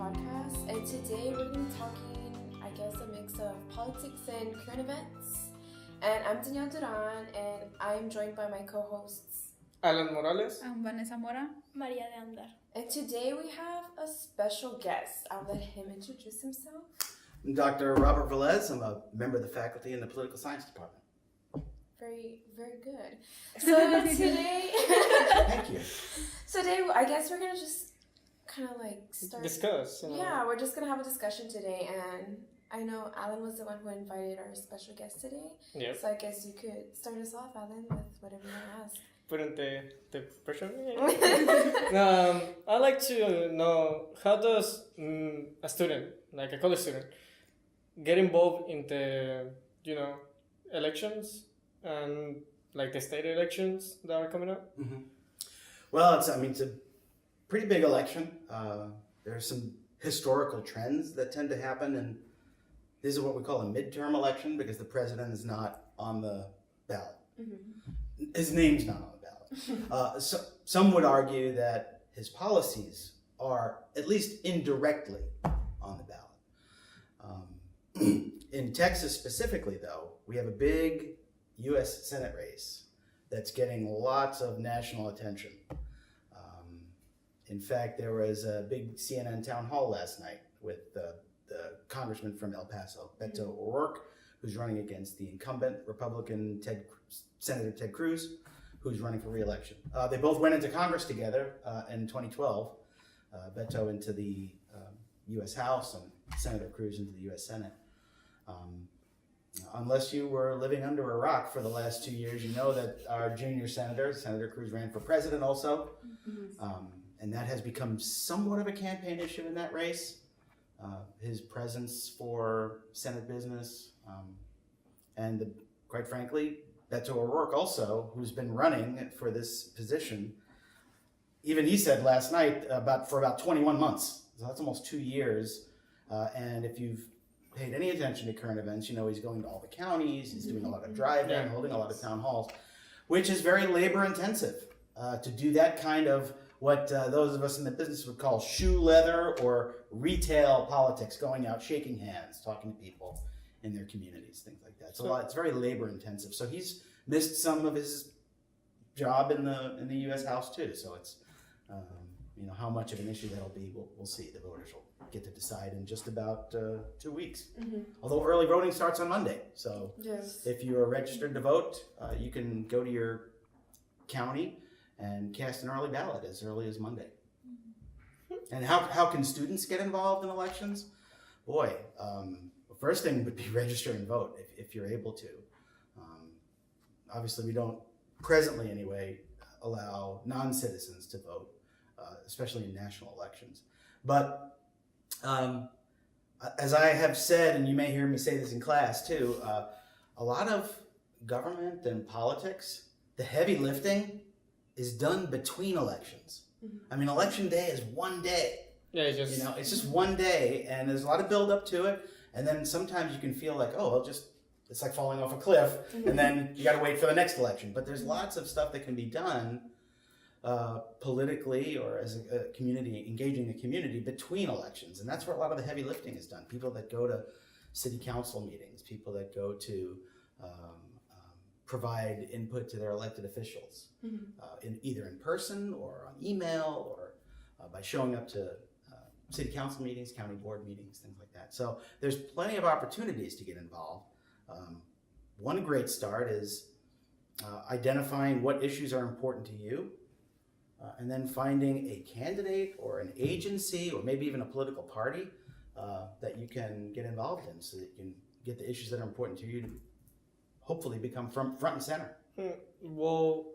podcast, and today we're going to be talking, I guess, a mix of politics and current events. And I'm Danielle Duran, and I am joined by my co-hosts Alan Morales. I'm Vanessa Mora. Maria de Andar. And today we have a special guest. I'll let him introduce himself. I'm Dr. Robert Velez. I'm a member of the faculty in the political science department. Very, very good. So today, Thank you. so today, I guess we're gonna just kind of like start. Discuss. Yeah, we're just gonna have a discussion today, and I know Alan was the one who invited our special guest today. Yep. So I guess you could start us off, Alan, with whatever you want to ask. Putting the pressure on me. I'd like to know, how does a student, like a college student, get involved in the, elections and like the state elections that are coming up? Mm-hmm. Well, it's a pretty big election. There are some historical trends that tend to happen, and this is what we call a midterm election because the president is not on the ballot. Mm-hmm. His name's not on the ballot. So some would argue that his policies are at least indirectly on the ballot. In Texas specifically, though, we have a big U.S. Senate race that's getting lots of national attention. In fact, there was a big CNN town hall last night with the congressman from El Paso, Beto O'Rourke, who's running against the incumbent Republican Senator Ted Cruz, who's running for re-election. They both went into Congress together in 2012, Beto into the U.S. House and Senator Cruz into the U.S. Senate. Unless you were living under a rock for the last 2 years, you know that our junior senator, Senator Cruz, ran for president also. Mm-hmm. And that has become somewhat of a campaign issue in that race. His presence for Senate business. Quite frankly, Beto O'Rourke also, who's been running for this position, even he said last night for about 21 months. So that's almost 2 years. And if you've paid any attention to current events, you know he's going to all the counties, he's doing a lot of driving, holding a lot of town halls, which is very labor intensive to do that kind of what those of us in the business would call shoe leather or retail politics, going out, shaking hands, talking to people in their communities, things like that. So it's very labor intensive. So he's missed some of his job in the U.S. House too. So it's how much of an issue that'll be, we'll see. The voters will get to decide in just about 2 weeks. Mm-hmm. Although early voting starts on Monday, so yes. If you are registered to vote, you can go to your county and cast an early ballot as early as Monday. Mm-hmm. And how can students get involved in elections? Boy, the first thing would be register and vote if you're able to. Obviously, we don't presently anyway allow non-citizens to vote, especially in national elections. But as I have said, and you may hear me say this in class too, a lot of government and politics, the heavy lifting is done between elections. Mm-hmm. I mean, election day is one day. Yeah, it's just one day, and there's a lot of build up to it. And then sometimes you can feel like, it's like falling off a cliff, mm-hmm. and then you got to wait for the next election. But there's lots of stuff that can be done politically or as a community, engaging the community between elections. And that's where a lot of the heavy lifting is done. People that go to city council meetings, people that go to provide input to their elected officials, mm-hmm. Either in person or on email or by showing up to city council meetings, county board meetings, things like that. So there's plenty of opportunities to get involved. One great start is identifying what issues are important to you, and then finding a candidate or an agency or maybe even a political party that you can get involved in so that you can get the issues that are important to you to hopefully become front and center. Well,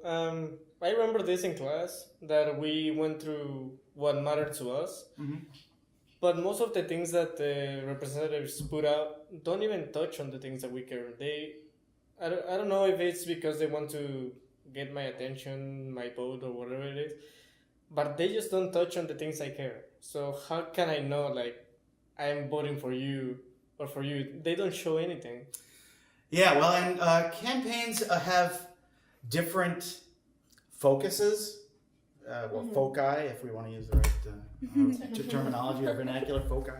I remember this in class, that we went through what mattered to us, mm-hmm. but most of the things that the representatives put out don't even touch on the things that we care. I don't know if it's because they want to get my attention, my vote, or whatever it is, but they just don't touch on the things I care. So how can I know, I am voting for you or for you? They don't show anything. Yeah, well, and campaigns have different focuses or foci, if we want to use the right terminology or vernacular, foci.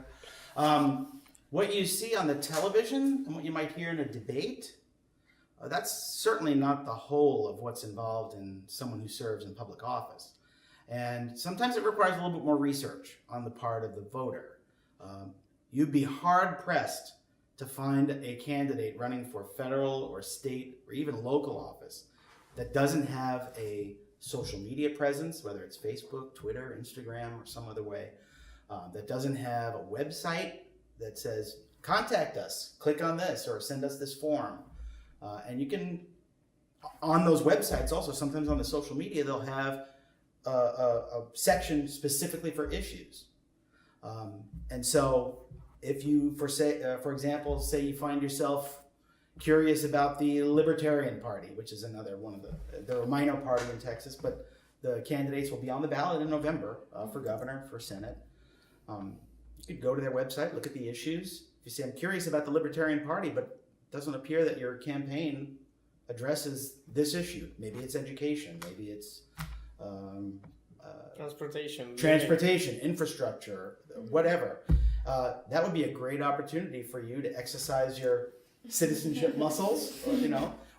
What you see on the television and what you might hear in a debate, that's certainly not the whole of what's involved in someone who serves in public office. And sometimes it requires a little bit more research on the part of the voter. You'd be hard-pressed to find a candidate running for federal or state or even local office that doesn't have a social media presence, whether it's Facebook, Twitter, Instagram, or some other way, that doesn't have a website that says, contact us, click on this, or send us this form. And you can, on those websites also, sometimes on the social media, they'll have a section specifically for issues. And so if you, for example, say you find yourself curious about the Libertarian Party, which is another one of they're a minor party in Texas, but the candidates will be on the ballot in November for governor, for Senate. You could go to their website, look at the issues. If you say, I'm curious about the Libertarian Party, but it doesn't appear that your campaign addresses this issue. Maybe it's education, maybe it's transportation, infrastructure, whatever. That would be a great opportunity for you to exercise your citizenship muscles,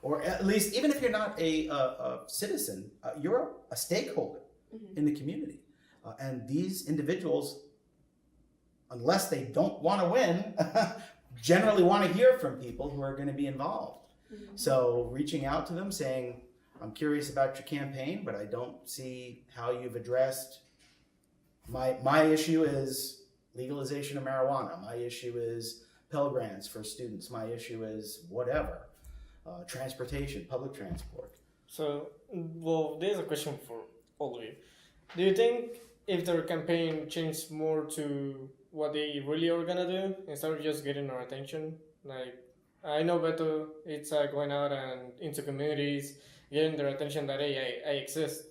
or at least, even if you're not a citizen, you're a stakeholder in the community. And these individuals, unless they don't want to win, generally want to hear from people who are going to be involved. So reaching out to them saying, I'm curious about your campaign, but I don't see how you've addressed my issue is legalization of marijuana. My issue is Pell Grants for students. My issue is whatever, transportation, public transport. So, well, there's a question for all of you. Do you think if their campaign changed more to what they really are gonna do instead of just getting our attention? Like, I know Beto, it's going out and into communities, getting their attention that, hey, I exist.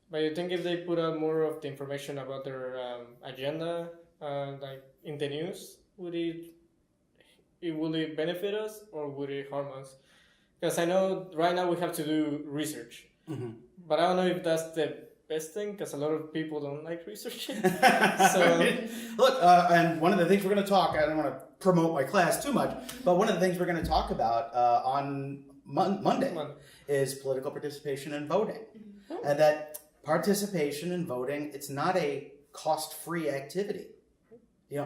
But you think if they put out more of the information about their agenda, like in the news, would it benefit us or would it harm us? Because I know right now we have to do research, but I don't know if that's the best thing because a lot of people don't like researching. So look, and one of the things we're going to talk, I don't want to promote my class too much, but one of the things we're going to talk about on Monday is political participation in voting. And that participation in voting, it's not a cost-free activity.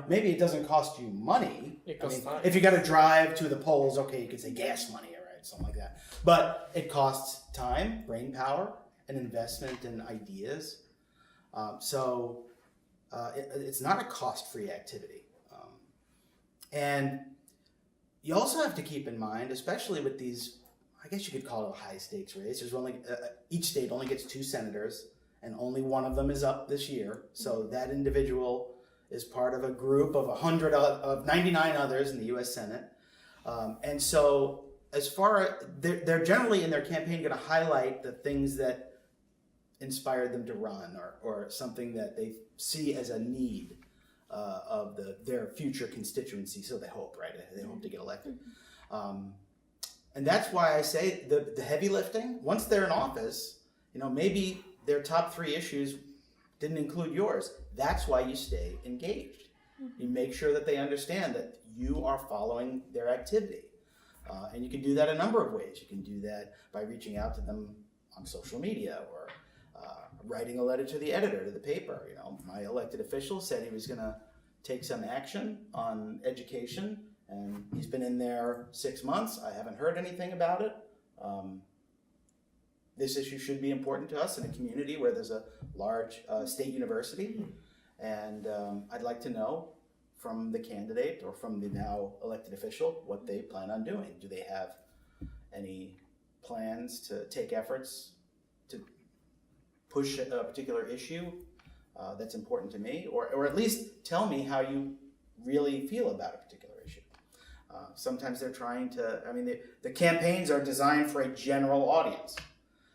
Maybe it doesn't cost you money. If you got to drive to the polls, okay, you could say gas money, all right, something like that. But it costs time, brain power, an investment in ideas. So it's not a cost-free activity. And you also have to keep in mind, especially with these, I guess you could call it a high-stakes race. There's only each state only gets 2 senators, and only one of them is up this year. So that individual is part of a group of 99 others in the U.S. Senate. And so as far they're generally in their campaign going to highlight the things that inspired them to run or something that they see as a need of their future constituency. So they hope, right? They hope to get elected. And that's why I say the heavy lifting, once they're in office, maybe their top 3 issues didn't include yours. That's why you stay engaged. You make sure that they understand that you are following their activity. And you can do that a number of ways. You can do that by reaching out to them on social media or writing a letter to the editor, to the paper. My elected official said he was going to take some action on education, and he's been in there 6 months. I haven't heard anything about it. This issue should be important to us in a community where there's a large state university. And I'd like to know from the candidate or from the now elected official what they plan on doing. Do they have any plans to take efforts to push a particular issue that's important to me? Or at least tell me how you really feel about a particular issue. Sometimes they're trying to, the campaigns are designed for a general audience.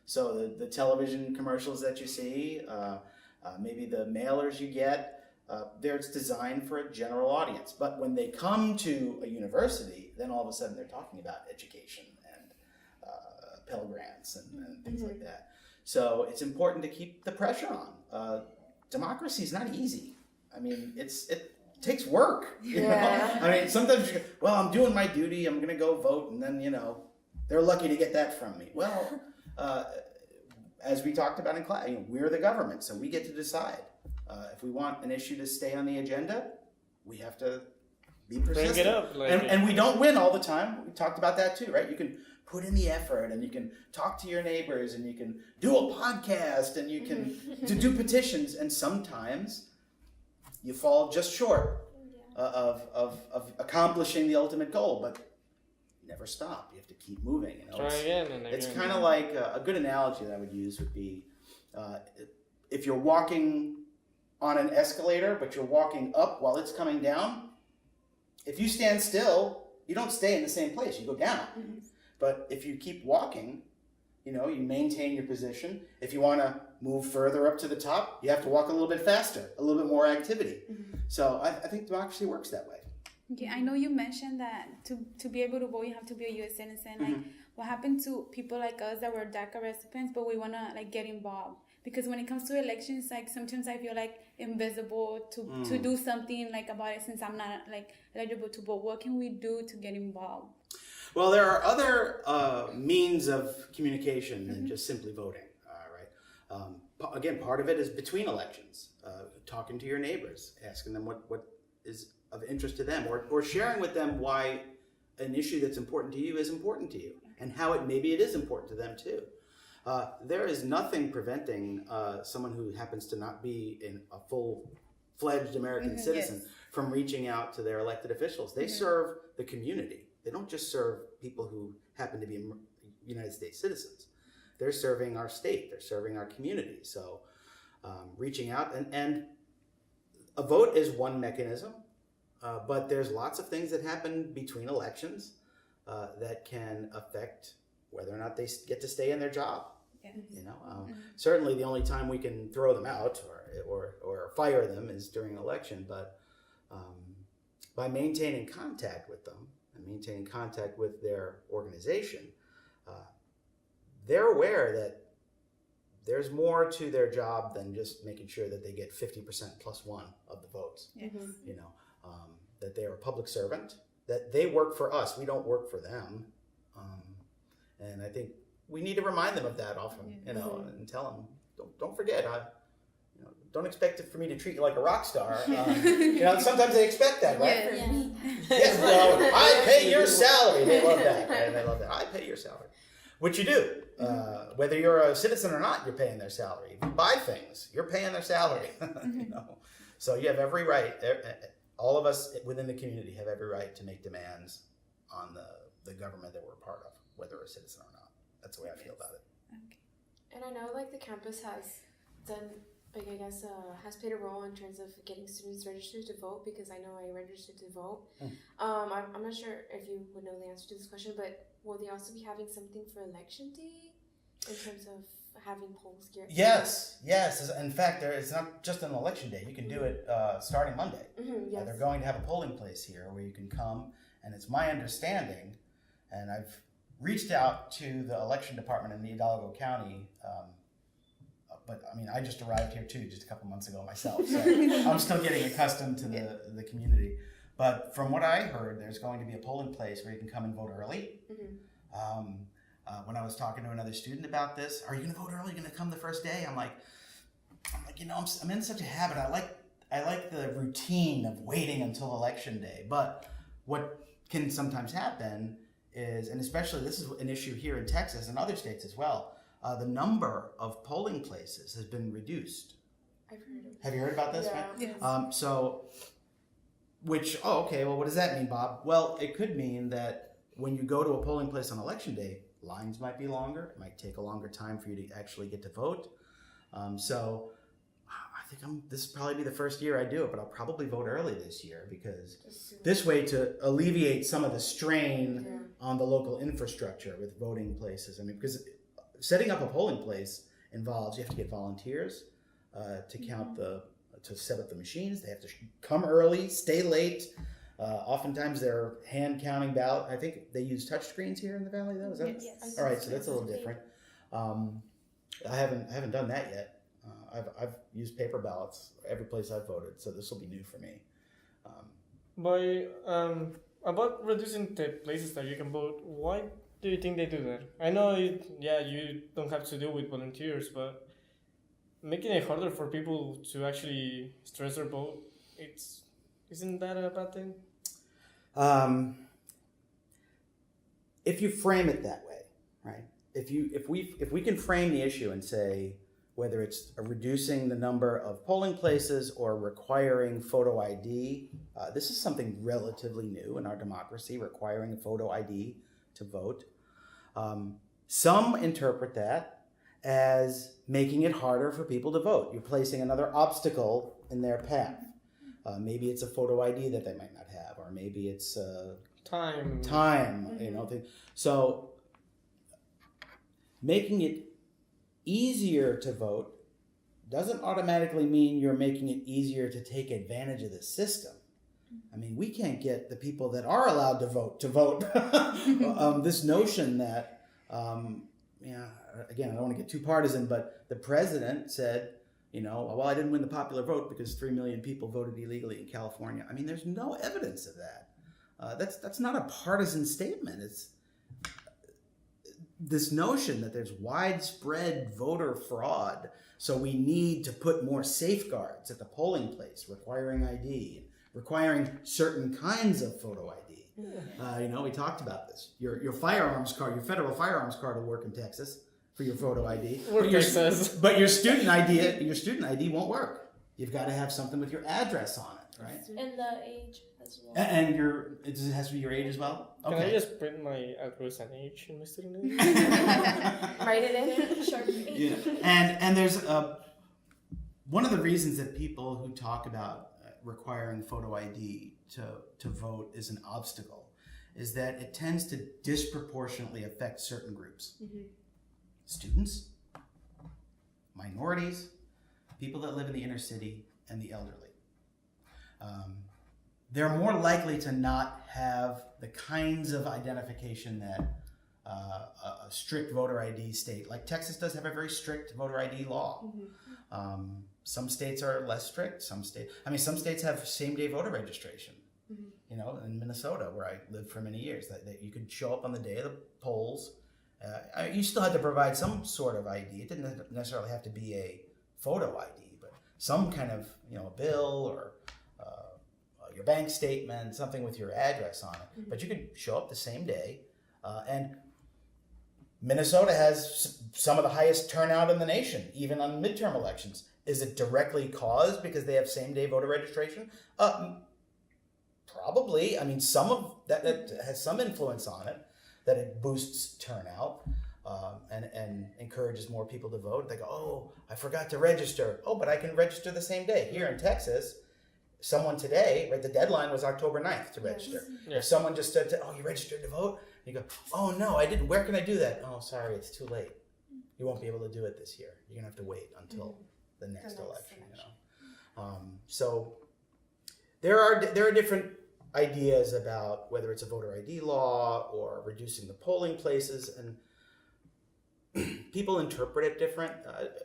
So the television commercials that you see, maybe the mailers you get, they're designed for a general audience. But when they come to a university, then all of a sudden they're talking about education and Pell Grants and things like that. So it's important to keep the pressure on. Democracy is not easy. I mean, it takes work. You know? I mean, sometimes you go, well, I'm doing my duty. I'm going to go vote, and then they're lucky to get that from me. Well, as we talked about in class, we're the government, so we get to decide. If we want an issue to stay on the agenda, we have to be persistent. Bring it up. And we don't win all the time. We talked about that too, right? You can put in the effort, and you can talk to your neighbors, and you can do a podcast, and you can do petitions, and sometimes you fall just short of accomplishing the ultimate goal, but never stop. You have to keep moving. Try again and again. It's kind of like a good analogy that I would use would be if you're walking on an escalator, but you're walking up while it's coming down. If you stand still, you don't stay in the same place. You go down. Mm-hmm. But if you keep walking, you maintain your position. If you want to move further up to the top, you have to walk a little bit faster, a little bit more activity. Mm-hmm. So I think democracy works that way. Okay, I know you mentioned that to be able to vote, you have to be a U.S. citizen. Mm-hmm. Like, what happened to people like us that were DACA recipients, but we want to get involved? Because when it comes to elections, sometimes I feel invisible to do something about it, since I'm not eligible to vote. What can we do to get involved? Well, there are other means of communication than just simply voting. Right? Again, part of it is between elections, talking to your neighbors, asking them what is of interest to them, or sharing with them why an issue that's important to you is important to you, and how maybe it is important to them too. There is nothing preventing someone who happens to not be a full-fledged American citizen from reaching out to their elected officials. They serve the community. They don't just serve people who happen to be United States citizens. They're serving our state. They're serving our community. So reaching out, and a vote is one mechanism, but there's lots of things that happen between elections that can affect whether or not they get to stay in their job. Certainly the only time we can throw them out or fire them is during an election, but by maintaining contact with them and maintaining contact with their organization, they're aware that there's more to their job than just making sure that they get 50% plus one of the votes. That they are a public servant, that they work for us, we don't work for them. And I think we need to remind them of that often, and tell them, don't forget, don't expect it for me to treat you like a rock star. Sometimes they expect that, right? Yes, well, I pay your salary. They love that, right? They love that. I pay your salary, which you do. Whether you're a citizen or not, you're paying their salary. If you buy things, you're paying their salary. So you have every right. All of us within the community have every right to make demands on the government that we're a part of, whether we're a citizen or not. That's the way I feel about it. Okay. And I know the campus has done, has played a role in terms of getting students registered to vote, because I know I registered to vote. I'm not sure if you would know the answer to this question, but will they also be having something for election day in terms of having polls here? Yes. In fact, it's not just an election day. You can do it starting Monday. They're going to have a polling place here where you can come, and it's my understanding, and I've reached out to the election department in Hidalgo County, but I just arrived here too, just a couple months ago myself, so I'm still getting accustomed to the community. But from what I heard, there's going to be a polling place where you can come and vote early. When I was talking to another student about this, are you going to vote early? Are you going to come the first day? I'm like, I'm in such a habit. I like the routine of waiting until election day. But what can sometimes happen is, and especially this is an issue here in Texas and other states as well, the number of polling places has been reduced. I've heard of it. Have you heard about this? Yeah. Yes. Well, what does that mean, Bob? Well, it could mean that when you go to a polling place on election day, lines might be longer. It might take a longer time for you to actually get to vote. So I think this will probably be the first year I do it, but I'll probably vote early this year, because this way to alleviate some of the strain on the local infrastructure with voting places. Because setting up a polling place involves, you have to get volunteers to count to set up the machines. They have to come early, stay late. Oftentimes they're hand counting ballot. I think they use touch screens here in the Valley, though. Is that? Yes. All right, so that's a little different. I haven't done that yet. I've used paper ballots every place I've voted, so this will be new for me. About reducing the places that you can vote, why do you think they do that? I know, you don't have to deal with volunteers, but making it harder for people to actually stress their vote, isn't that a bad thing? If you frame it that way, right? If we can frame the issue and say whether it's reducing the number of polling places or requiring photo ID, this is something relatively new in our democracy, requiring a photo ID to vote. Some interpret that as making it harder for people to vote. You're placing another obstacle in their path. Maybe it's a photo ID that they might not have, or maybe it's Time. So making it easier to vote doesn't automatically mean you're making it easier to take advantage of the system. I mean, we can't get the people that are allowed to vote. This notion that, again, I don't want to get too partisan, but the president said, well, I didn't win the popular vote because 3 million people voted illegally in California. I mean, there's no evidence of that. That's not a partisan statement. It's this notion that there's widespread voter fraud, so we need to put more safeguards at the polling place, requiring ID, requiring certain kinds of photo ID. We talked about this. Your firearms card, your federal firearms card will work in Texas for your photo ID. But your student ID won't work. You've got to have something with your address on it, right? And the age as well. And it has to be your age as well? Okay. Can I just print my address and age in my student ID? Write it in. Sharpie. Yeah. And there's one of the reasons that people who talk about requiring photo ID to vote is an obstacle is that it tends to disproportionately affect certain groups. Mm-hmm. Students, minorities, people that live in the inner city, and the elderly. They're more likely to not have the kinds of identification that a strict voter ID state, like Texas does have a very strict voter ID law. Mm-hmm. Some states are less strict. Some states have same-day voter registration. Mm-hmm. In Minnesota, where I lived for many years, that you could show up on the day of the polls. You still had to provide some sort of ID. It didn't necessarily have to be a photo ID, but some kind of a bill or your bank statement, something with your address on it. Mm-hmm. But you could show up the same day. And Minnesota has some of the highest turnout in the nation, even on midterm elections. Is it directly caused because they have same-day voter registration? Probably. I mean, some of that has some influence on it, that it boosts turnout and encourages more people to vote. They go, oh, I forgot to register. Oh, but I can register the same day. Here in Texas, someone today, right, the deadline was October 9th to register. Yes. If someone just said, oh, you registered to vote? You go, oh, no, I didn't. Where can I do that? Oh, sorry, it's too late. You won't be able to do it this year. You're going to have to wait until the next election. So there are different ideas about whether it's a voter ID law or reducing the polling places, and people interpret it different.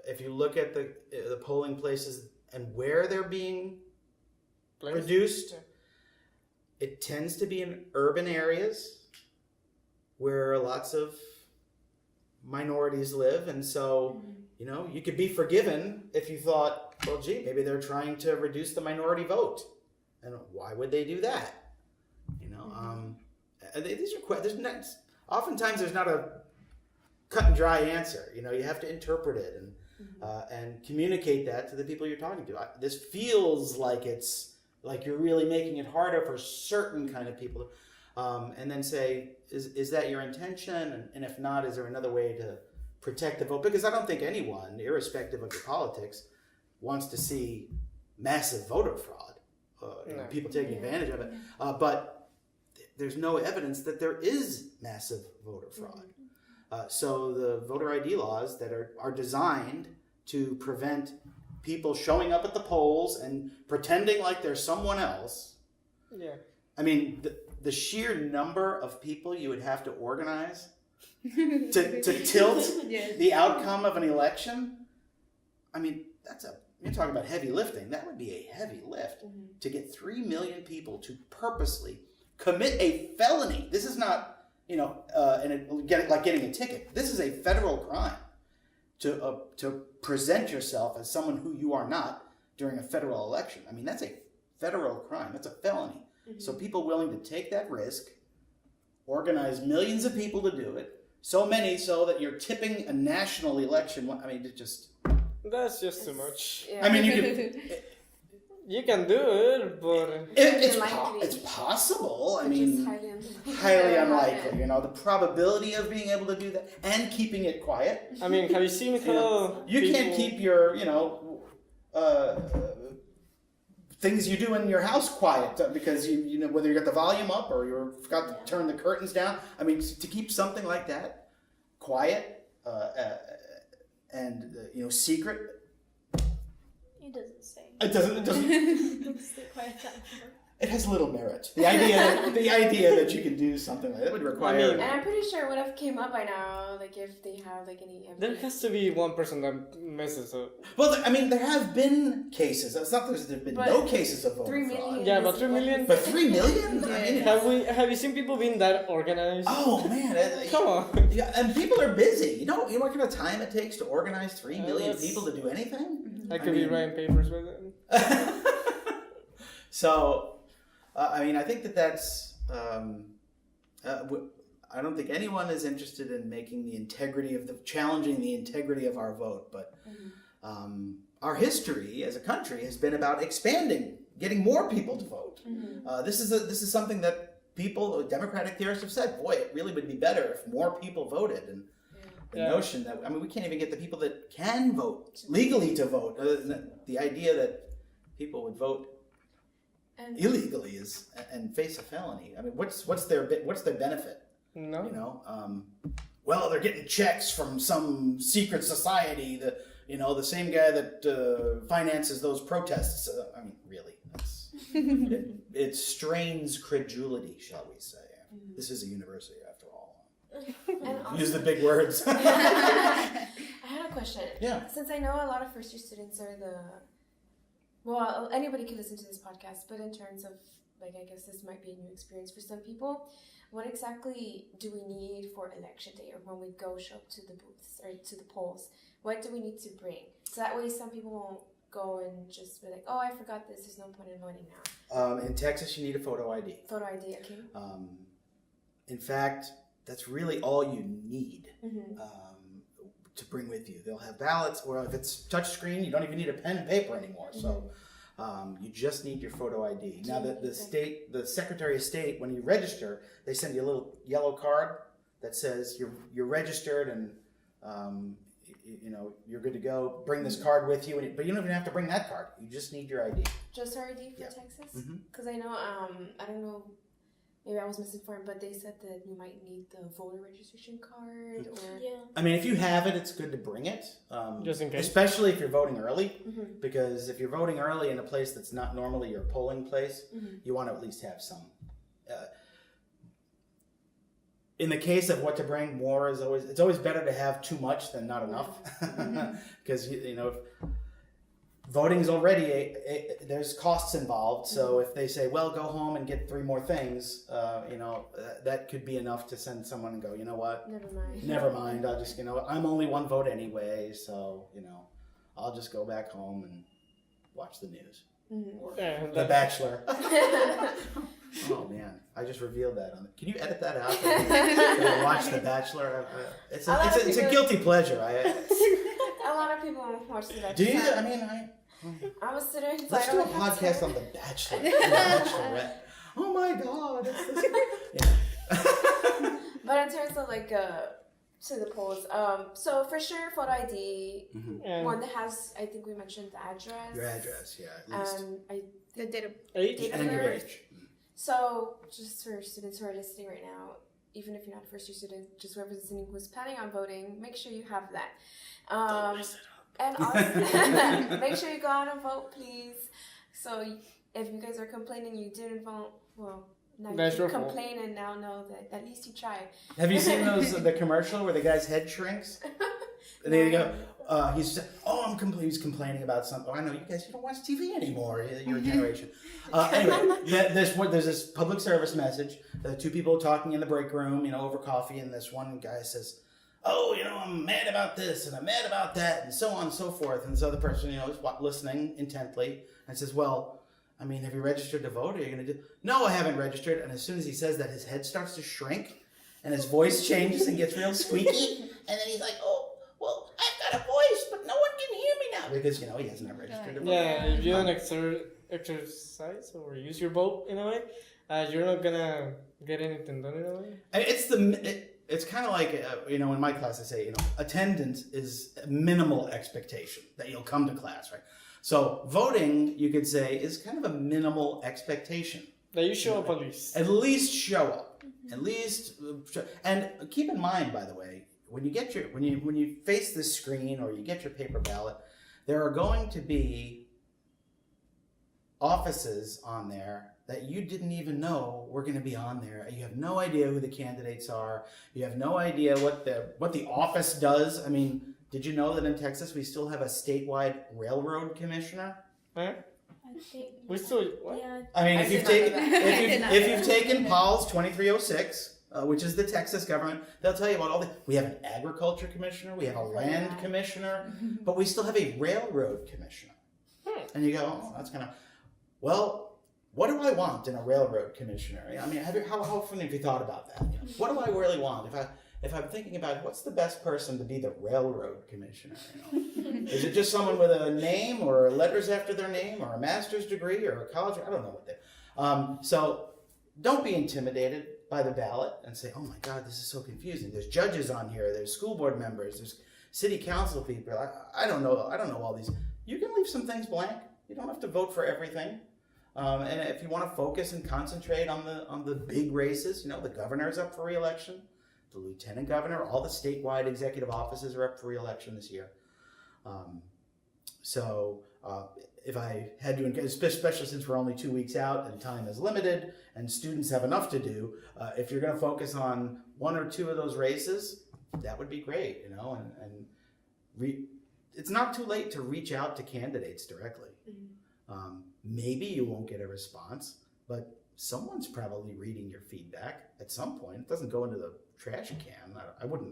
If you look at the polling places and where they're being reduced, it tends to be in urban areas where lots of minorities live, and so you could be forgiven if you thought, well, gee, maybe they're trying to reduce the minority vote, and why would they do that? These are oftentimes there's not a cut and dry answer. You have to interpret it and communicate that to the people you're talking to. This feels like it's like you're really making it harder for certain kind of people, and then say, is that your intention? And if not, is there another way to protect the vote? Because I don't think anyone, irrespective of your politics, wants to see massive voter fraud, people taking advantage of it. But there's no evidence that there is massive voter fraud. So the voter ID laws that are designed to prevent people showing up at the polls and pretending like they're someone else. Yeah. I mean, the sheer number of people you would have to organize to tilt Yes. the outcome of an election. I mean, you're talking about heavy lifting. That would be a heavy lift to get 3 million people to purposely commit a felony. This is not, getting a ticket. This is a federal crime to present yourself as someone who you are not during a federal election. I mean, that's a federal crime. That's a felony. So people willing to take that risk, organize millions of people to do it, so many so that you're tipping a national election. I mean, it just... That's just too much. Yeah. I mean, you can... You can do it, but It's possible. I mean, highly unlikely. The probability of being able to do that and keeping it quiet. I mean, have you seen how you can't keep your things you do in your house quiet because you whether you got the volume up or you forgot to turn the curtains down. I mean, to keep something like that quiet and secret. It doesn't say. It doesn't. Don't stay quiet down. It has little merit. The idea that you can do something like that would require. I mean, and I'm pretty sure it would have came up by now, like if they have like any evidence. there has to be one person that messes up. Well, I mean, there have been cases. It's not that there's been no cases of voter 3 fraud. million. Yeah, but 3 million. But 3 million? I mean, Have you seen people being that organized? oh man, Come on. Yeah, and people are busy. You know what kind of time it takes to organize 3 million that's- people to do anything? I could be writing papers with it. So, I think that's. I don't think anyone is interested in making challenging the integrity of our vote, but our history as a country has been about expanding, getting more people to vote. This is something that Democratic theorists have said. Boy, it really would be better if more people voted, and the notion that we can't even get the people that can vote legally to vote. The idea that people would vote illegally and face a felony. I mean, what's their benefit? No. Well, they're getting checks from some secret society. The same guy that finances those protests. I mean, really, it strains credulity, shall we say? This is a university, after all. Use the big words. I had a question. Yeah. Since I know a lot of first year students are anybody can listen to this podcast, but in terms of, I guess this might be a new experience for some people, what exactly do we need for election day or when we show up to the booths or to the polls? What do we need to bring? So that way some people won't go and just be like, oh, I forgot this, there's no point in voting now. In Texas, you need a photo ID. Photo ID, okay. In fact, that's really all you need to bring with you. They'll have ballots, or if it's touchscreen, you don't even need a pen and paper anymore. So you just need your photo ID. Now, the Secretary of State, when you register, they send you a little yellow card that says you're registered and you're good to go. Bring this card with you, but you don't even have to bring that card. You just need your ID. Just our ID for Texas? Because I know, I don't know, maybe I was misinformed, but they said that you might need the voter registration card or... Yeah. I mean, if you have it, it's good to bring it. Just in case. Especially if you're voting early. Because if you're voting early in a place that's not normally your polling place, you want to at least have some. In the case of what to bring, more is it's always better to have too much than not enough. Because, if voting's already, there's costs involved. So if they say, well, go home and get 3 more things, that could be enough to send someone and go, you know what? Never mind. I'll just, I'm only 1 vote anyway. So, I'll just go back home and watch the news. Or The Bachelor. Oh man, I just revealed that. Can you edit that out? Watch The Bachelor. It's a guilty pleasure. A lot of people watch The Bachelor. Do you? I mean, I'm a student. Let's do a podcast on The Bachelor. The Bachelorette. Oh my God. But in terms of to the polls, so for sure photo ID, one that has, I think we mentioned the address. Your address, yeah, at least. The date of And your age. So just for students who are listening right now, even if you're not a first year student, just whoever's listening who's planning on voting, make sure you have that. Don't mess it up. And also, make sure you go out and vote, please. So if you guys are complaining you didn't vote, well, now That's you your fault. complain and now know that at least you tried. Have you seen the commercial where the guy's head shrinks? And then you go, he's complaining about something. Oh, I know you guys, you don't watch TV anymore. Your generation. Anyway, there's this public service message. Two people talking in the break room, over coffee, and this one guy says, "Oh, I'm mad about this and I'm mad about that," and so on and so forth. And this other person, is listening intently and says, "Well, I mean, have you registered to vote? Are you going to do?" "No, I haven't registered." And as soon as he says that, his head starts to shrink and his voice changes and gets real squeaky. And then he's like, "Oh, well, I've got a voice, but no one can hear me now," because, he hasn't registered to vote. Yeah, if you don't exercise or use your vote in a way, you're not gonna get anything done in a way. It's kind of like, in my class I say, attendance is a minimal expectation that you'll come to class, right? So voting, you could say, is kind of a minimal expectation. That you show up at least. At least show up. At least, and keep in mind, by the way, when you face this screen or you get your paper ballot, there are going to be offices on there that you didn't even know were going to be on there. You have no idea who the candidates are. You have no idea what the office does. I mean, did you know that in Texas we still have a statewide railroad commissioner? Huh? I think. We still what? Yeah. I mean, I if you've did not know taken that. if you've taken Paul's 2306, which is the Texas government, they'll tell you about all the. We have an agriculture commissioner, we have a land commissioner, but we still have a railroad commissioner. And you go, oh, that's kind of. Well, what do I want in a railroad commissioner? I mean, how often have you thought about that? What do I really want? If I'm thinking about what's the best person to be the railroad commissioner, is it just someone with a name or letters after their name or a master's degree or a college? I don't know what they. So don't be intimidated by the ballot and say, "Oh my God, this is so confusing." There's judges on here. There's school board members. There's city council people. I don't know. I don't know all these. You can leave some things blank. You don't have to vote for everything. And if you want to focus and concentrate on the big races, the governor's up for re-election. The lieutenant governor, all the statewide executive offices are up for re-election this year. If I had to, especially since we're only 2 weeks out and time is limited and students have enough to do, if you're going to focus on one or two of those races, that would be great, it's not too late to reach out to candidates directly. Maybe you won't get a response, but someone's probably reading your feedback at some point. It doesn't go into the trash can.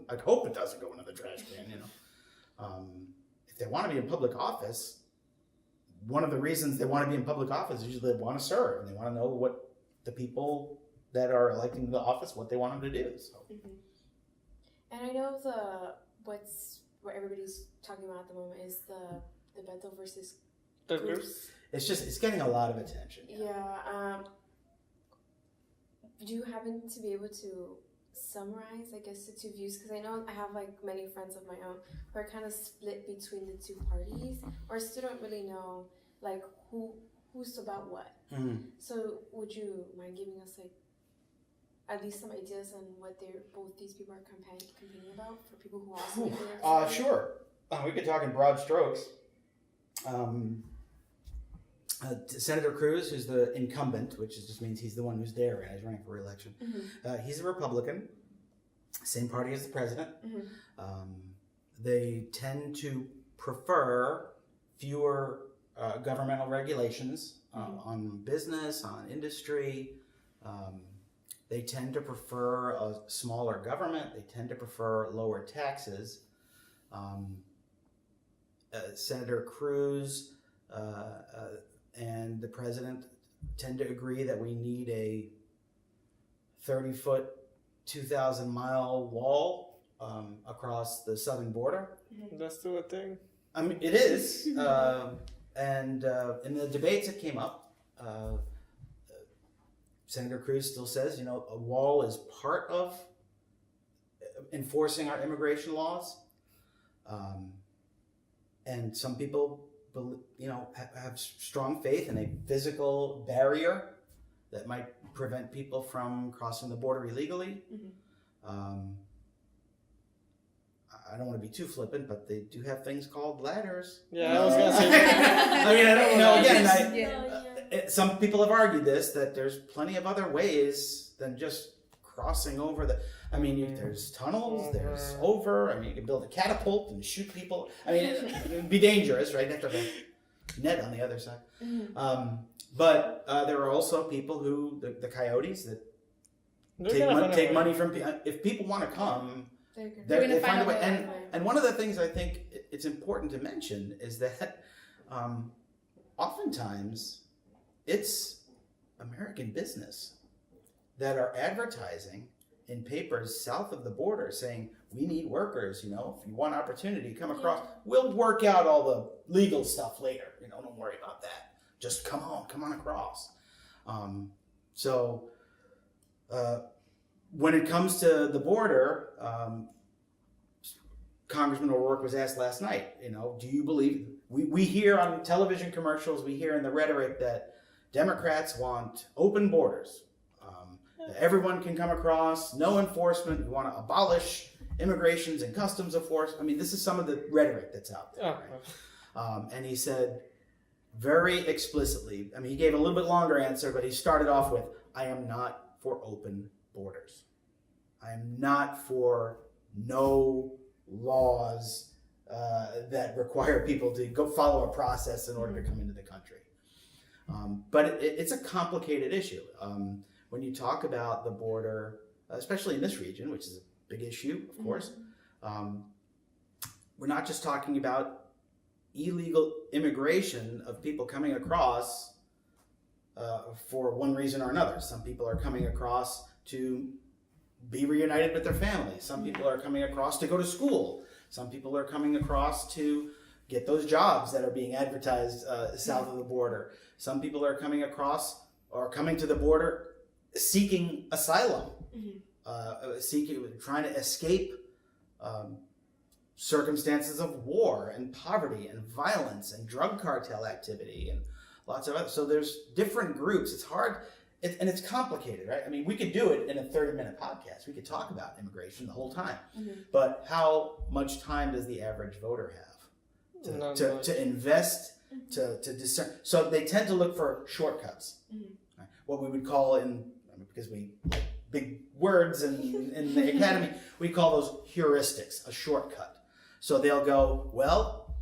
I'd hope it doesn't go into the trash can, If they want to be in public office, one of the reasons they want to be in public office is usually they want to serve and they want to know what the people that are electing to the office, what they want them to do. So. And I know what everybody's talking about at the moment is the Bethel versus Cruz. It's getting a lot of attention. Yeah. Do you happen to be able to summarize, I guess, the two views? Because I know I have many friends of my own who are kind of split between the two parties, or still don't really know who's about what. So would you mind giving us at least some ideas on what both these people are campaigning about for people who also Sure. We could talk in broad strokes. Senator Cruz, who's the incumbent, which just means he's the one who's there and he's running for re-election. He's a Republican, same party as the president. They tend to prefer fewer governmental regulations on business, on industry. They tend to prefer a smaller government. They tend to prefer lower taxes. Senator Cruz and the president tend to agree that we need a 30-foot, 2,000-mile wall across the southern border. That's still a thing. I mean, it is. And in the debates that came up, Senator Cruz still says, a wall is part of enforcing our immigration laws. And some people, have strong faith in a physical barrier that might prevent people from crossing the border illegally. I don't want to be too flippant, but they do have things called ladders. Yeah, I was gonna say. I mean, I don't know. Again, some people have argued this, that there's plenty of other ways than just crossing over the. I mean, there's tunnels, there's over. I mean, you can build a catapult and shoot people. I mean, it'd be dangerous, right? You have to have a net on the other side. But there are also people who, the coyotes, that take money from people. If people want to come, they find a way. And one of the things I think it's important to mention is that oftentimes it's American business that are advertising in papers south of the border saying, we need workers, if you want opportunity, come across. We'll work out all the legal stuff later. Don't worry about that. Just come on across. When it comes to the border, Congressman O'Rourke was asked last night, do you believe, we hear on television commercials, we hear in the rhetoric that Democrats want open borders. Everyone can come across, no enforcement. We want to abolish immigrations and customs enforcement. I mean, this is some of the rhetoric that's out there. Right? And he said very explicitly, he gave a little bit longer answer, but he started off with, I am not for open borders. I am not for no laws that require people to go follow a process in order to come into the country. But it's a complicated issue. When you talk about the border, especially in this region, which is a big issue, of course, we're not just talking about illegal immigration of people coming across for one reason or another. Some people are coming across to be reunited with their families. Some people are coming across to go to school. Some people are coming across to get those jobs that are being advertised south of the border. Some people are coming across or coming to the border seeking asylum, trying to escape circumstances of war and poverty and violence and drug cartel activity and lots of other. So there's different groups. It's hard, and it's complicated, right? I mean, we could do it in a 30-minute podcast. We could talk about immigration the whole time. But how much time does the average voter have to invest, to discern? So they tend to look for shortcuts. Right? What we would call because we like big words in the academy, we call those heuristics, a shortcut. So they'll go, well,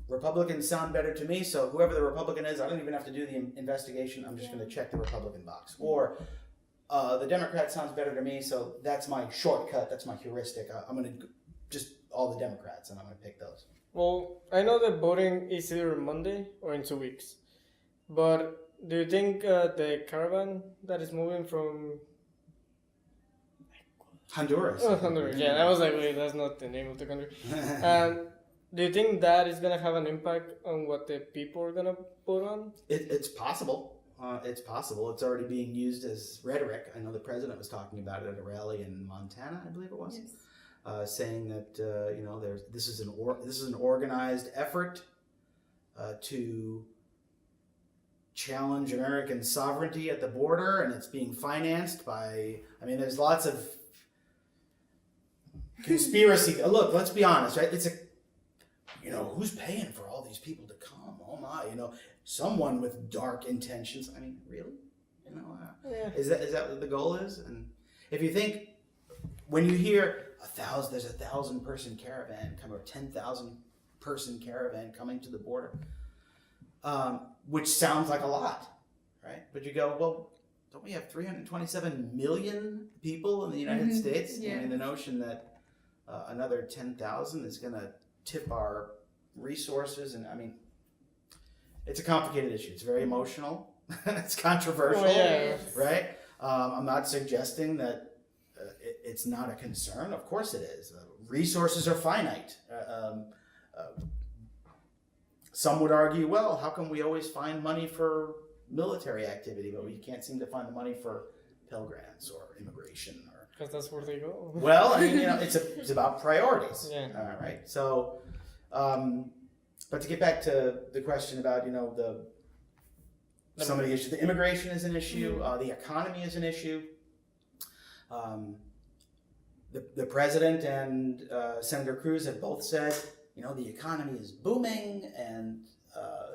Republicans sound better to me, so whoever the Republican is, I don't even have to do the investigation. I'm just going to check the Republican box. Or the Democrat sounds better to me, so that's my shortcut, that's my heuristic. I'm going to just all the Democrats, and I'm going to pick those. Well, I know that voting is either Monday or in 2 weeks. But do you think the caravan that is moving from Honduras? Oh, Honduras. Yeah, I was like, wait, that's not the name of the country. Do you think that is going to have an impact on what the people are going to vote on? It's possible. It's possible. It's already being used as rhetoric. I know the president was talking about it at a rally in Montana, I believe it was, saying that this is an organized effort to challenge American sovereignty at the border, and it's being financed by. There's lots of conspiracy. Look, let's be honest, right? It's who's paying for all these people to come? Oh my, someone with dark intentions. Really? Is that what the goal is? And if you think, when you hear there's 1,000 person caravan come, or 10,000 person caravan coming to the border, which sounds like a lot, right? But you go, well, don't we have 327 million people in the United States? Yeah. The notion that another 10,000 is going to tip our resources, and it's a complicated issue. It's very emotional. It's controversial, right? I'm not suggesting that it's not a concern. Of course it is. Resources are finite. Some would argue, well, how come we always find money for military activity, but we can't seem to find the money for Pell Grants or immigration? Because that's where they go. Well, it's about priorities. Yeah. All right. So, but to get back to the question about, some of the issues, the immigration is an issue, the economy is an issue. The president and Senator Cruz have both said, the economy is booming and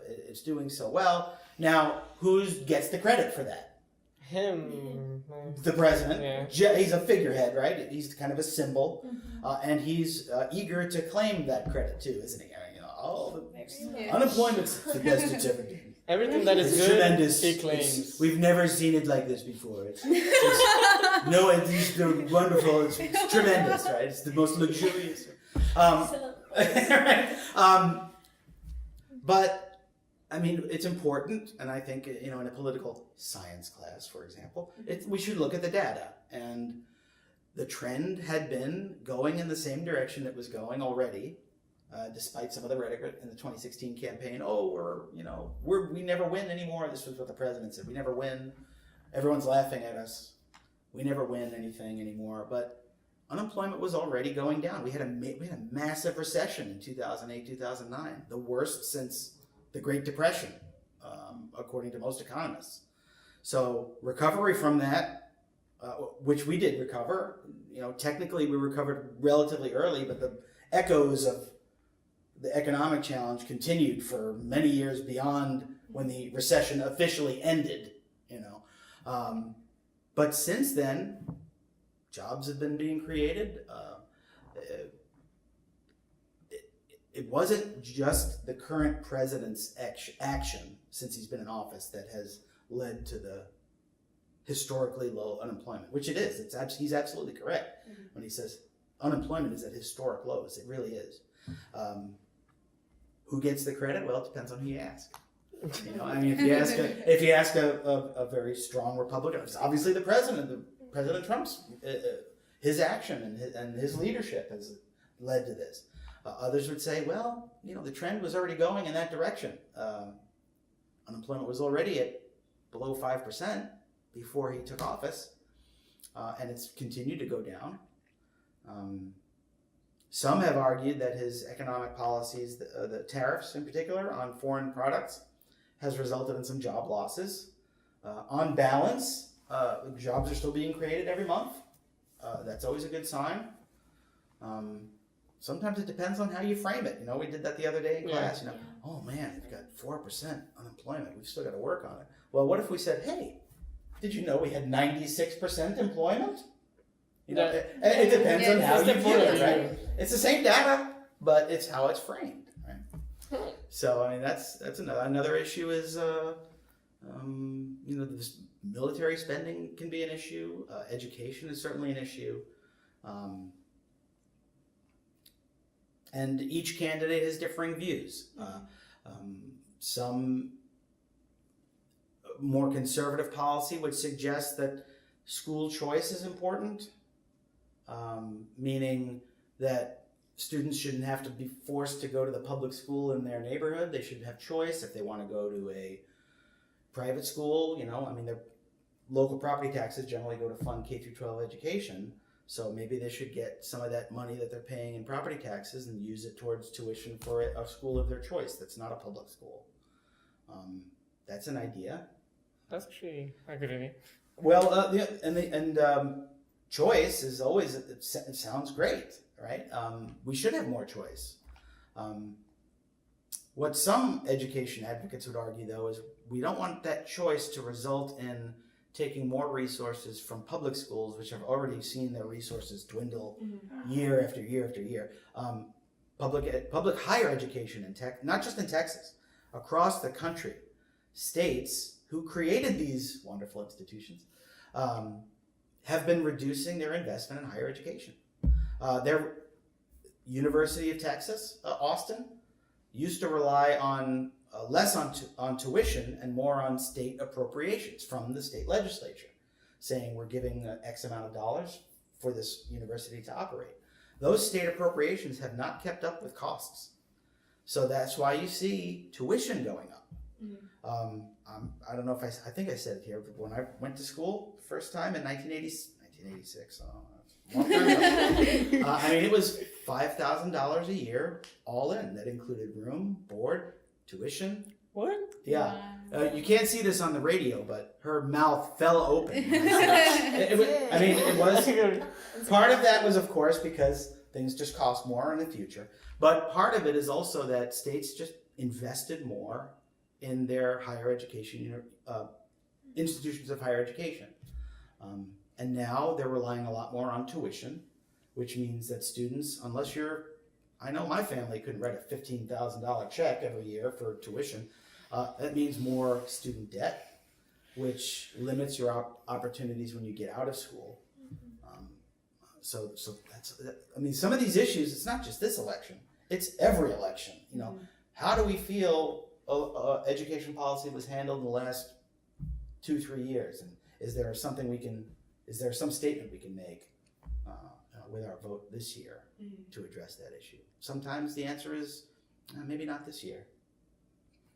it's doing so well. Now, who gets the credit for that? Him. The president. Yeah. He's a figurehead, right? He's kind of a symbol, and he's eager to claim that credit too, isn't he? Unemployment's the best it's ever been. Everything that is It's good, tremendous. he claims. We've never seen it like this before. It's wonderful. It's tremendous, right? It's the most luxurious. Right? But I mean, it's important, and I think in a political science class, for example, we should look at the data. And the trend had been going in the same direction it was going already. Despite some of the rhetoric in the 2016 campaign, we never win anymore. This was what the president said. We never win. Everyone's laughing at us. We never win anything anymore. But unemployment was already going down. We had a massive recession in 2008, 2009, the worst since the Great Depression, according to most economists. So recovery from that, which we did recover. Technically we recovered relatively early, but the echoes of the economic challenge continued for many years beyond when the recession officially ended, But since then, jobs have been being created. It wasn't just the current president's action since he's been in office that has led to the historically low unemployment, which it is. He's absolutely correct when he says unemployment is at historic lows. It really is. Who gets the credit? Well, it depends on who you ask. If you ask a very strong Republican, it's obviously the President Trump's his action and his leadership has led to this. Others would say, well, the trend was already going in that direction. Unemployment was already at below 5% before he took office, and it's continued to go down. Some have argued that his economic policies, the tariffs in particular on foreign products, has resulted in some job losses. On balance, jobs are still being created every month. That's always a good sign. Sometimes it depends on how you frame it. We did that the other day in class. Oh man, we've got 4% unemployment. We've still got to work on it. Well, what if we said, hey, did you know we had 96% employment? It depends on how you view it, right? It's the same data, but it's how it's framed, right? So, that's another issue is, this military spending can be an issue. Education is certainly an issue. And each candidate has differing views. Some more conservative policy would suggest that school choice is important. Meaning that students shouldn't have to be forced to go to the public school in their neighborhood. They should have choice if they want to go to a private school. Their local property taxes generally go to fund K through 12 education. So maybe they should get some of that money that they're paying in property taxes and use it towards tuition for a school of their choice that's not a public school. That's an idea. That's actually a good idea. Well, choice is always, it sounds great, right? We should have more choice. What some education advocates would argue, though, is we don't want that choice to result in taking more resources from public schools, which have already seen their resources dwindle year after year after year. Public higher education not just in Texas, across the country, states who created these wonderful institutions have been reducing their investment in higher education. Their University of Texas, Austin, used to rely on less on tuition and more on state appropriations from the state legislature, saying we're giving X amount of dollars for this university to operate. Those state appropriations have not kept up with costs. So that's why you see tuition going up. I don't know if I think I said it here, but when I went to school the first time in 1986, that's a long time ago. It was $5,000 a year, all in. That included room, board, tuition. What? Yeah. You can't see this on the radio, but her mouth fell open. It was part of that was, of course, because things just cost more in the future. But part of it is also that states just invested more in their higher education institutions of higher education. And now they're relying a lot more on tuition, which means that students, unless you're, I know my family couldn't write a $15,000 check every year for tuition. That means more student debt, which limits your opportunities when you get out of school. So that's, I mean, some of these issues, it's not just this election, it's every election. You know, how do we feel education policy was handled in the last 2-3 years? And is there something is there some statement we can make with our vote this year to address that issue? Sometimes the answer is maybe not this year.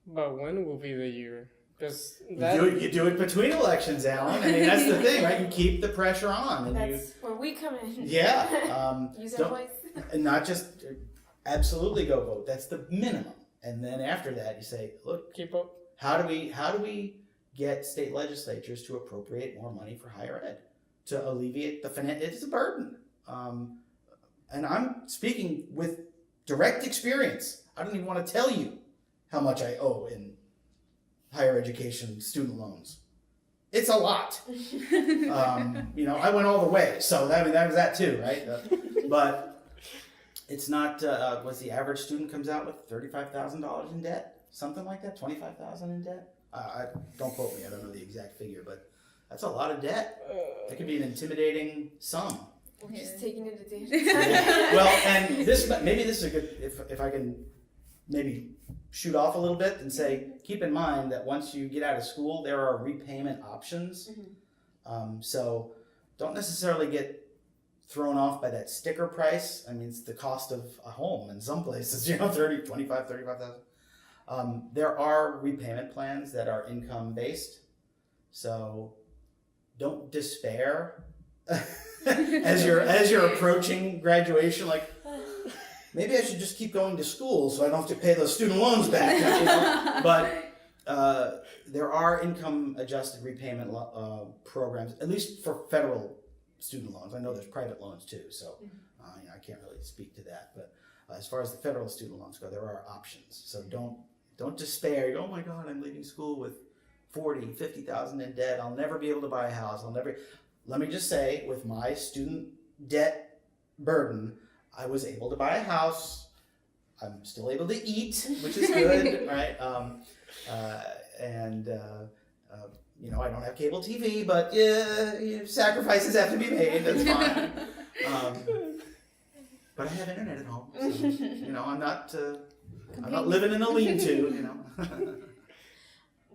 But when will be the year? Because You do it between elections, Alan. I mean, that's the thing, right? You keep the pressure on. And That's where we come in. Yeah. Use our voice. And not just absolutely go vote. That's the minimum. And then after that, you say, look, keep up. how do we get state legislatures to appropriate more money for higher ed to alleviate the it's a burden. And I'm speaking with direct experience. I don't even want to tell you how much I owe in higher education student loans. It's a lot. I went all the way, so that was that too, right? But it's not. Was the average student comes out with $35,000 in debt, something like that, $25,000 in debt? Don't quote me. I don't know the exact figure, but that's a lot of debt. That could be an intimidating sum. We're just taking it a day. Well, and this is a good. If I can maybe shoot off a little bit and say, keep in mind that once you get out of school, there are repayment options. So don't necessarily get thrown off by that sticker price. I mean, it's the cost of a home in some places, 30, 25, 35,000. There are repayment plans that are income based. So don't despair as you're approaching graduation, like, maybe I should just keep going to school so I don't have to pay those student loans back. But there are income-adjusted repayment programs, at least for federal student loans. I know there's private loans too, so I can't really speak to that. But as far as the federal student loans go, there are options. So don't despair. You go, oh my God, I'm leaving school with $40,000, $50,000 in debt. I'll never be able to buy a house. Let me just say, with my student debt burden, I was able to buy a house. I'm still able to eat, which is good, right? I don't have cable TV, but sacrifices have to be made. That's fine. But I have internet at home. So, I'm not living in a lean-to.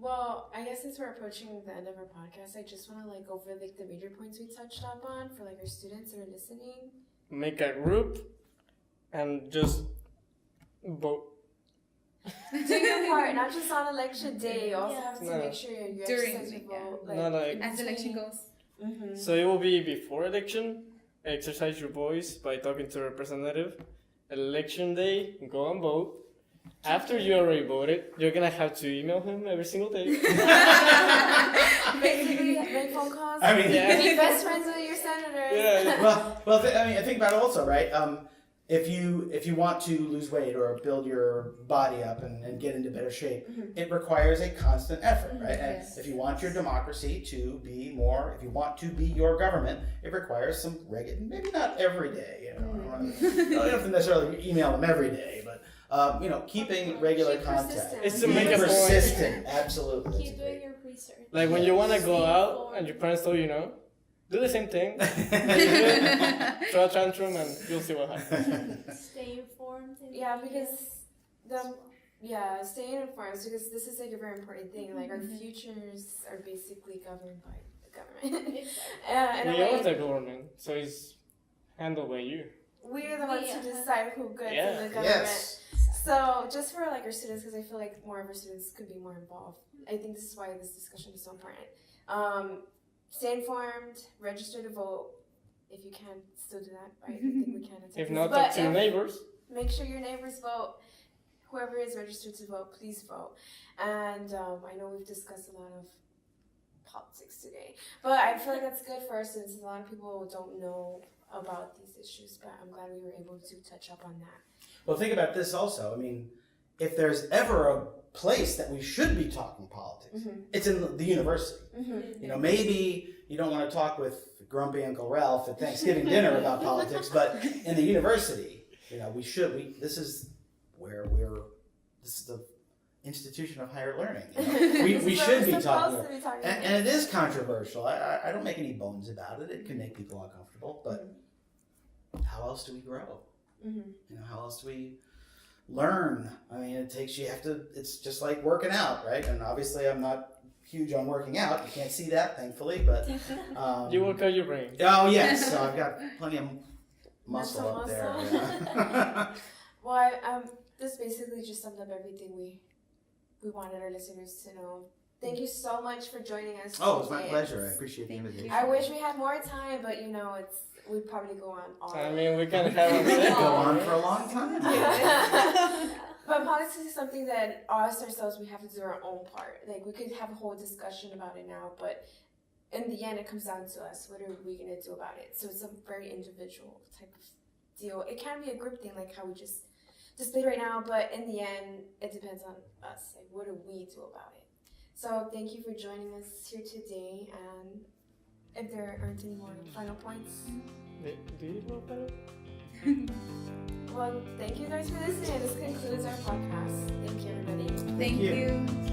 Well, I guess since we're approaching the end of our podcast, I just want to go over the major points we touched up on for our students that are listening. Make a group and just vote. Do your part, not just on election day. You also have to make sure you exercise your vote. As election goes. So it will be before election. Exercise your voice by talking to a representative. Election day, go and vote. After you already voted, you're gonna have to email him every single day. Basically, make phone calls. I mean, be best friends with your senators. Yeah. Well, I think about it also, right? If you want to lose weight or build your body up and get into better shape, it requires a constant effort, right? And if you want your democracy to be more, if you want to be your government, it requires some regular, maybe not every day. You don't have to necessarily email them every day, but keeping regular contact. It's to make a persistent, absolutely. Keep doing your research. Like when you want to go out and your parents told you no, do the same thing. Throw a tantrum and you'll see what happens. Stay informed. Staying informed because this is a very important thing. Our futures are basically governed by the government. We are the government, so it's handled by you. We're the ones who decide who gets in the government. Yes. So just for our students, because I feel like more of our students could be more involved. I think this is why this discussion is so important. Stay informed, register to vote. If you can, still do that, right? I think we can. If not, talk to your neighbors. Make sure your neighbors vote. Whoever is registered to vote, please vote. And I know we've discussed a lot of politics today, but I feel like that's good for us since a lot of people don't know about these issues, but I'm glad we were able to touch up on that. Well, think about this also. I mean, if there's ever a place that we should be talking politics, it's in the university. You know, maybe you don't want to talk with grumpy Uncle Ralph at Thanksgiving dinner about politics, but in the university, you know, this is the institution of higher learning. You know? We should be talking about it. And it is controversial. I don't make any bones about it. It can make people uncomfortable, but how else do we grow? You know, how else do we learn? I mean, it's just like working out, right? And obviously I'm not huge on working out. You can't see that, thankfully, but you work out your brain. Oh yes, so I've got plenty of muscle up there. Yeah. Well, this basically just summed up everything we wanted our listeners to know. Thank you so much for joining us. Oh, it was my pleasure. I appreciate the invitation. I wish we had more time, but you know, we'd probably go on all. I mean, we can have go on for a long time. But politics is something that us ourselves, we have to do our own part. Like, we could have a whole discussion about it now, but in the end, it comes down to us. What are we going to do about it? So it's a very individual type of deal. It can be a group thing, like how we just displayed right now, but in the end, it depends on us. Like, what do we do about it? So thank you for joining us here today, and if there aren't any more final points. Do you know better? Well, thank you guys for listening. This concludes our podcast. Thank you, everybody. Thank you.